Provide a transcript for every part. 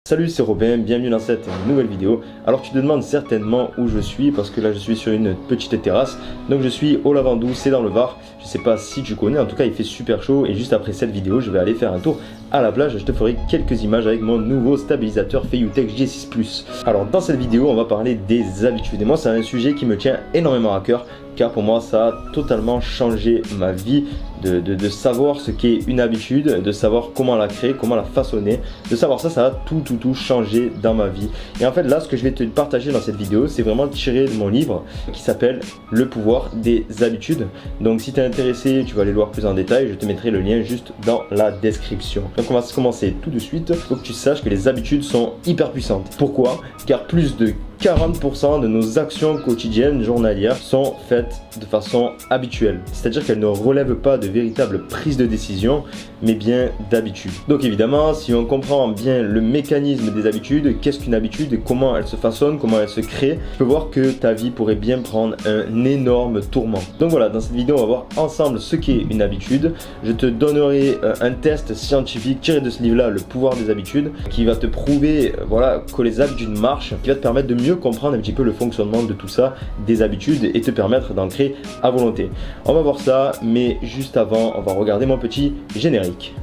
Salut, c'est Robin, bienvenue dans cette nouvelle vidéo. Alors tu te demandes certainement où je suis parce que là je suis sur une petite terrasse. Donc je suis au Lavandou, c'est dans le Var. Je sais pas si tu connais, en tout cas il fait super chaud. Et juste après cette vidéo, je vais aller faire un tour à la plage. Je te ferai quelques images avec mon nouveau stabilisateur Feiyutech G6+. Alors dans cette vidéo, on va parler des habitudes. Et moi c'est un sujet qui me tient énormément à cœur. Car pour moi ça a totalement changé ma vie de savoir ce qu'est une habitude, de savoir comment la créer, comment la façonner, de savoir ça a tout changé dans ma vie. Et en fait là ce que je vais te partager dans cette vidéo, c'est vraiment tiré de mon livre qui s'appelle Le pouvoir des habitudes. Donc si tu es intéressé, tu vas aller le voir plus en détail, je te mettrai le lien juste dans la description. Donc on va commencer tout de suite. Il faut que tu saches que les habitudes sont hyper puissantes. Pourquoi? Car plus de 40% de nos actions quotidiennes, journalières, sont faites de façon habituelle. C'est-à-dire qu'elles ne relèvent pas de véritables prises de décision, mais bien d'habitudes. Donc évidemment, si on comprend bien le mécanisme des habitudes, qu'est-ce qu'une habitude et comment elle se façonne, comment elle se crée, tu peux voir que ta vie pourrait bien prendre un énorme tourment. Donc voilà, dans cette vidéo, on va voir ensemble ce qu'est une habitude. Je te donnerai un test scientifique tiré de ce livre-là, Le pouvoir des habitudes, qui va te prouver voilà, que les habitudes marchent, qui va te permettre de mieux comprendre un petit peu le fonctionnement de tout ça, des habitudes, et te permettre d'en créer à volonté. On va voir ça, mais juste avant, on va regarder mon petit générique.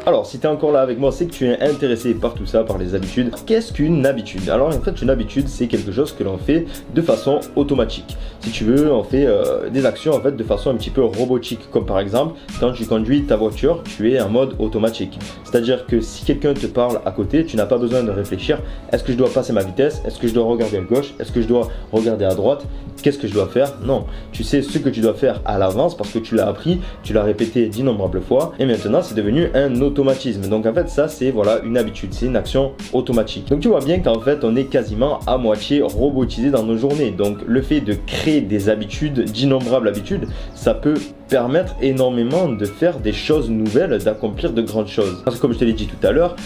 Alors, si tu es encore là avec moi, c'est que tu es intéressé par tout ça, par les habitudes. Qu'est-ce qu'une habitude? Alors, en fait, une habitude, c'est quelque chose que l'on fait de façon automatique. Si tu veux, on fait des actions en fait de façon un petit peu robotique. Comme par exemple, quand tu conduis ta voiture, tu es en mode automatique. C'est-à-dire que si quelqu'un te parle à côté, tu n'as pas besoin de réfléchir. Est-ce que je dois passer ma vitesse? Est-ce que je dois regarder à gauche? Est-ce que je dois regarder à droite? Qu'est-ce que je dois faire? Non. Tu sais ce que tu dois faire à l'avance parce que tu l'as appris, tu l'as répété d'innombrables fois. Et maintenant, c'est devenu un automatisme. Donc en fait, ça, c'est voilà une habitude. C'est une action automatique. Donc tu vois bien qu'en fait, on est quasiment à moitié robotisé dans nos journées. Donc le fait de créer des habitudes, d'innombrables habitudes, ça peut permettre énormément de faire des choses nouvelles, d'accomplir de grandes choses. Parce que comme je te l'ai dit tout à l'heure,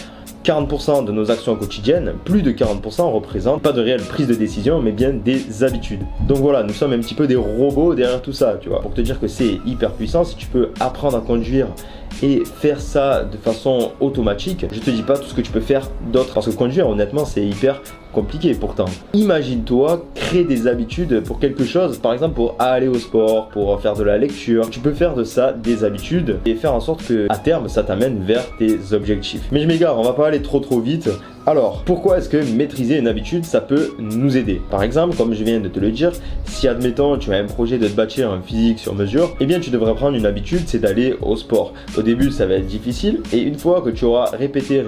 40% de nos actions quotidiennes, plus de 40% représentent pas de réelle prise de décision, mais bien des habitudes. Donc voilà, nous sommes un petit peu des robots derrière tout ça, tu vois. Pour te dire que c'est hyper puissant, si tu peux apprendre à conduire et faire ça de façon automatique, je te dis pas tout ce que tu peux faire d'autre, parce que conduire, honnêtement, c'est hyper compliqué pourtant. Imagine-toi créer des habitudes pour quelque chose, par exemple pour aller au sport, pour faire de la lecture. Tu peux faire de ça des habitudes et faire en sorte que à terme ça t'amène vers tes objectifs. Mais je m'égare, on va pas aller trop vite. Alors, pourquoi est-ce que maîtriser une habitude, ça peut nous aider? Par exemple, comme je viens de te le dire, si admettons tu as un projet de te bâtir un physique sur mesure, eh bien tu devrais prendre une habitude, c'est d'aller au sport. Au début, ça va être difficile et une fois que tu auras répété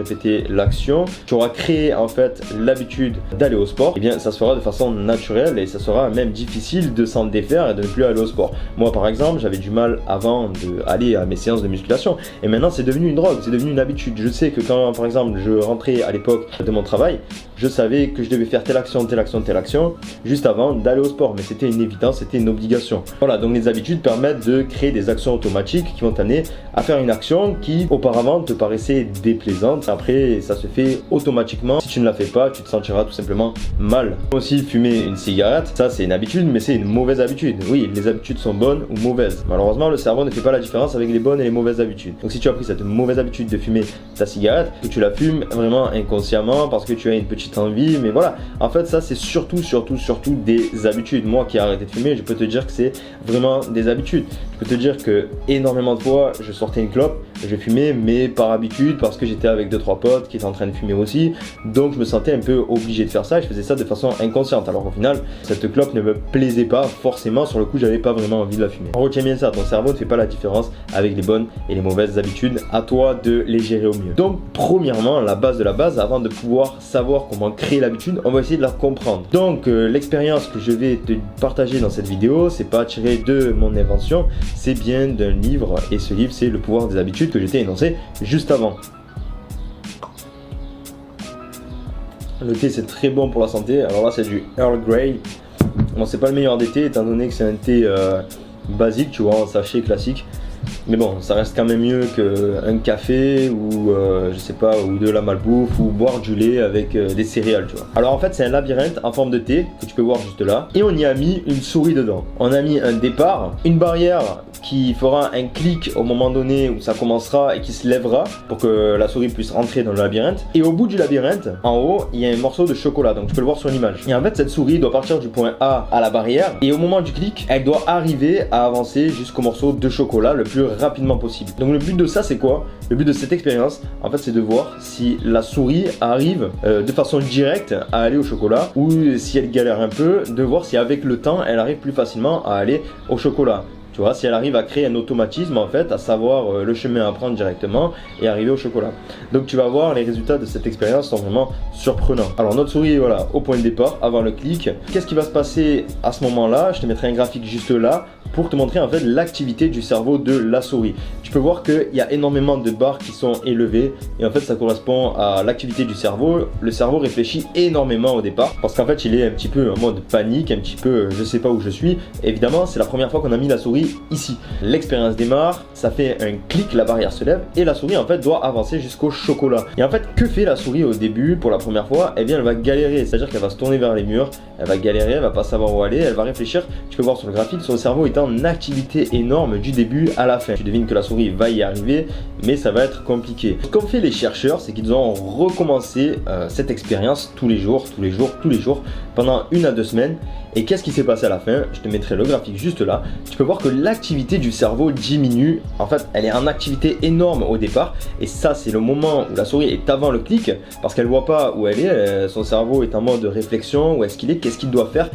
l'action, tu auras créé en fait l'habitude d'aller au sport, eh bien ça se fera de façon naturelle et ça sera même difficile de s'en défaire et de ne plus aller au sport. Moi par exemple, j'avais du mal avant d'aller à mes séances de musculation et maintenant c'est devenu une drogue, c'est devenu une habitude. Je sais que quand par exemple je rentrais à l'époque de mon travail, je savais que je devais faire telle action juste avant d'aller au sport, mais c'était une évidence, c'était une obligation. Voilà, donc les habitudes permettent de créer des actions automatiques qui vont t'amener à faire une action qui auparavant te paraissait déplaisante. Après, ça se fait automatiquement. Si tu ne la fais pas, tu te sentiras tout simplement mal. Aussi, fumer une cigarette, ça c'est une habitude, mais c'est une mauvaise habitude. Oui, les habitudes sont bonnes ou mauvaises. Malheureusement, le cerveau ne fait pas la différence avec les bonnes et les mauvaises habitudes. Donc si tu as pris cette mauvaise habitude de fumer ta cigarette, que tu la fumes vraiment inconsciemment parce que tu as une petite envie, mais voilà, en fait ça c'est surtout des habitudes. Moi qui ai arrêté de fumer, je peux te dire que c'est vraiment des habitudes. Je peux te dire que énormément de fois je sortais une clope, je fumais mais par habitude parce que j'étais avec 2-3 potes qui étaient en train de fumer aussi, donc je me sentais un peu obligé de faire ça et je faisais ça de façon inconsciente, alors qu'au final cette clope ne me plaisait pas forcément, sur le coup j'avais pas vraiment envie de la fumer. Retiens bien ça, ton cerveau ne fait pas la différence avec les bonnes et les mauvaises habitudes, à toi de les gérer au mieux. Donc premièrement, la base de la base, avant de pouvoir savoir comment créer l'habitude, on va essayer de la comprendre. Donc l'expérience que je vais te partager dans cette vidéo, c'est pas tiré de mon invention, c'est bien d'un livre, et ce livre c'est Le pouvoir des habitudes que je t'ai énoncé juste avant. Le thé c'est très bon pour la santé, alors là c'est du Earl Grey. Bon, c'est pas le meilleur des thés étant donné que c'est un thé basique, tu vois, en sachet classique. Mais bon, ça reste quand même mieux qu'un café ou je sais pas, ou de la malbouffe ou boire du lait avec des céréales, tu vois. Alors en fait, c'est un labyrinthe en forme de T que tu peux voir juste là. Et on y a mis une souris dedans. On a mis un départ, une barrière qui fera un clic au moment donné où ça commencera et qui se lèvera pour que la souris puisse rentrer dans le labyrinthe. Et au bout du labyrinthe, en haut, il y a un morceau de chocolat, donc tu peux le voir sur l'image. Et en fait, cette souris doit partir du point A à la barrière et au moment du clic, elle doit arriver à avancer jusqu'au morceau de chocolat le plus rapidement possible. Donc le but de ça, c'est quoi? Le but de cette expérience, en fait, c'est de voir si la souris arrive de façon directe à aller au chocolat ou si elle galère un peu, de voir si avec le temps, elle arrive plus facilement à aller au chocolat. Tu vois, si elle arrive à créer un automatisme en fait, à savoir le chemin à prendre directement et arriver au chocolat. Donc tu vas voir, les résultats de cette expérience sont vraiment surprenants. Alors notre souris est voilà, au point de départ, avant le clic. Qu'est-ce qui va se passer à ce moment-là? Je te mettrai un graphique juste là pour te montrer en fait l'activité du cerveau de la souris. Tu peux voir qu'il y a énormément de barres qui sont élevées et en fait ça correspond à l'activité du cerveau. Le cerveau réfléchit énormément au départ parce qu'en fait il est un petit peu en mode panique, un petit peu je sais pas où je suis. Évidemment c'est la première fois qu'on a mis la souris ici. L'expérience démarre, ça fait un clic, la barrière se lève et la souris en fait doit avancer jusqu'au chocolat. Et en fait que fait la souris au début pour la première fois? Eh bien elle va galérer, c'est-à-dire qu'elle va se tourner vers les murs, elle va galérer, elle va pas savoir où aller, elle va réfléchir. Tu peux voir sur le graphique, son cerveau est en activité énorme du début à la fin. Tu devines que la souris va y arriver, mais ça va être compliqué. Ce qu'ont fait les chercheurs, c'est qu'ils ont recommencé cette expérience tous les jours, pendant 1 à 2 semaines. Et qu'est-ce qui s'est passé à la fin? Je te mettrai le graphique juste là. Tu peux voir que l'activité du cerveau diminue. En fait, elle est en activité énorme au départ. Et ça, c'est le moment où la souris est avant le clic, parce qu'elle voit pas où elle est. Son cerveau est en mode réflexion. Où est-ce qu'il est? Qu'est-ce qu'il doit faire?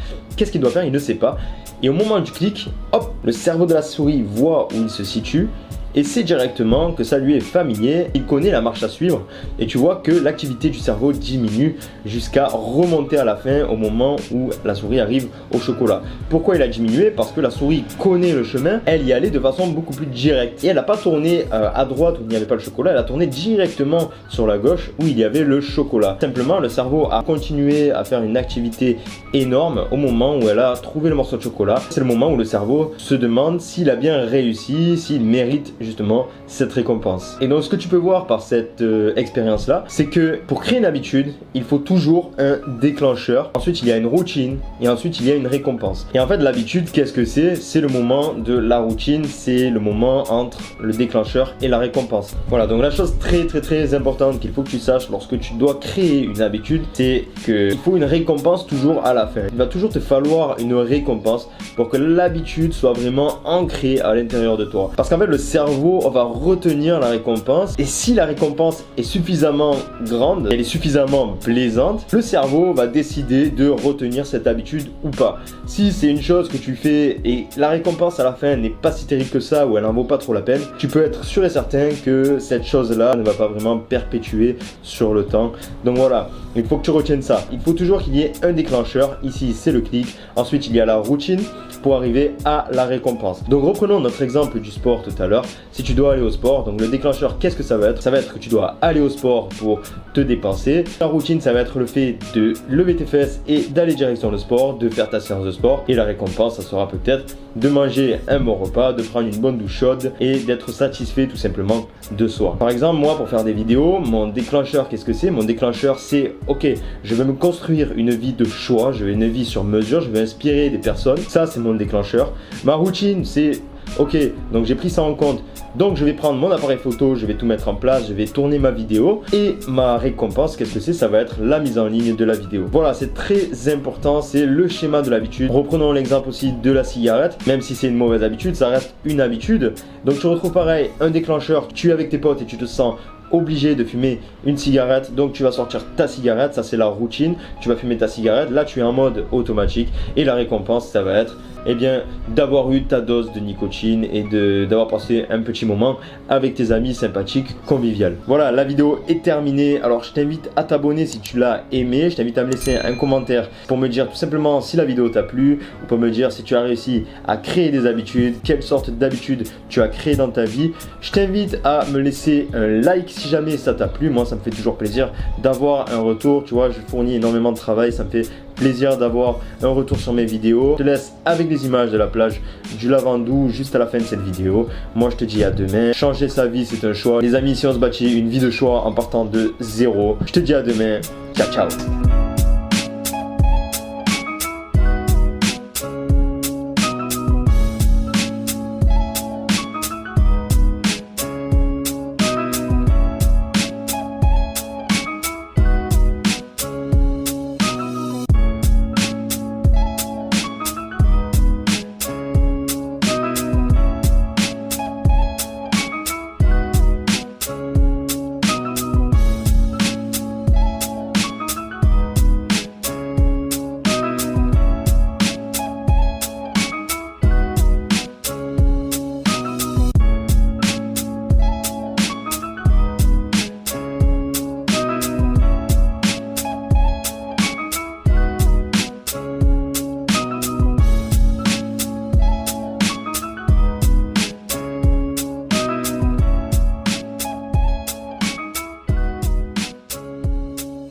Il ne sait pas. Et au moment du clic, hop, le cerveau de la souris voit où il se situe et sait directement que ça lui est familier, il connaît la marche à suivre et tu vois que l'activité du cerveau diminue jusqu'à remonter à la fin au moment où la souris arrive au chocolat. Pourquoi il a diminué? Parce que la souris connaît le chemin, elle y allait de façon beaucoup plus directe et elle n'a pas tourné à droite où il n'y avait pas le chocolat, elle a tourné directement sur la gauche où il y avait le chocolat. Simplement le cerveau a continué à faire une activité énorme au moment où elle a trouvé le morceau de chocolat. C'est le moment où le cerveau se demande s'il a bien réussi, s'il mérite justement cette récompense. Et donc ce que tu peux voir par cette expérience là, c'est que pour créer une habitude, il faut toujours un déclencheur. Ensuite il y a une routine et ensuite il y a une récompense. Et en fait l'habitude, qu'est-ce que c'est? C'est le moment de la routine, c'est le moment entre le déclencheur et la récompense. Voilà, donc la chose très importante qu'il faut que tu saches lorsque tu dois créer une habitude, c'est qu'il faut une récompense toujours à la fin. Il va toujours te falloir une récompense pour que l'habitude soit vraiment ancrée à l'intérieur de toi. Parce qu'en fait le cerveau va retenir la récompense et si la récompense est suffisamment grande, elle est suffisamment plaisante, le cerveau va décider de retenir cette habitude ou pas. Si c'est une chose que tu fais et la récompense à la fin n'est pas si terrible que ça ou elle en vaut pas trop la peine, tu peux être sûr et certain que cette chose là ne va pas vraiment perpétuer sur le temps. Donc voilà, il faut que tu retiennes ça. Il faut toujours qu'il y ait un déclencheur. Ici c'est le clic, ensuite il y a la routine pour arriver à la récompense. Donc reprenons notre exemple du sport tout à l'heure. Si tu dois aller au sport, donc le déclencheur, qu'est-ce que ça va être? Ça va être que tu dois aller au sport pour te dépenser. La routine, ça va être le fait de lever tes fesses et d'aller direction le sport, de faire ta séance de sport. Et la récompense, ça sera peut-être de manger un bon repas, de prendre une bonne douche chaude et d'être satisfait tout simplement de soi. Par exemple, moi pour faire des vidéos, mon déclencheur, qu'est-ce que c'est? Mon déclencheur, c'est ok, je veux me construire une vie de choix, je veux une vie sur mesure, je veux inspirer des personnes. Ça, c'est mon déclencheur. Ma routine, c'est ok, donc j'ai pris ça en compte. Donc je vais prendre mon appareil photo, je vais tout mettre en place, je vais tourner ma vidéo. Et ma récompense, qu'est-ce que c'est? Ça va être la mise en ligne de la vidéo. Voilà, c'est très important, c'est le schéma de l'habitude. Reprenons l'exemple aussi de la cigarette. Même si c'est une mauvaise habitude, ça reste une habitude. Donc tu retrouves pareil, un déclencheur, tu es avec tes potes et tu te sens obligé de fumer une cigarette, donc tu vas sortir ta cigarette, ça c'est la routine, tu vas fumer ta cigarette, là tu es en mode automatique et la récompense ça va être eh bien d'avoir eu ta dose de nicotine et d'avoir passé un petit moment avec tes amis sympathiques, convivial. Voilà, la vidéo est terminée. Alors je t'invite à t'abonner si tu l'as aimé, je t'invite à me laisser un commentaire pour me dire tout simplement si la vidéo t'a plu ou pour me dire si tu as réussi à créer des habitudes, quelle sorte d'habitude tu as créé dans ta vie. Je t'invite à me laisser un like si si jamais ça t'a plu, moi ça me fait toujours plaisir d'avoir un retour, tu vois, je fournis énormément de travail, ça me fait plaisir d'avoir un retour sur mes vidéos. Je te laisse avec les images de la plage du Lavandou juste à la fin de cette vidéo. Moi je te dis à demain. Changer sa vie c'est un choix. Les amis, si on se bâtit une vie de choix en partant de zéro, je te dis à demain. Ciao ciao.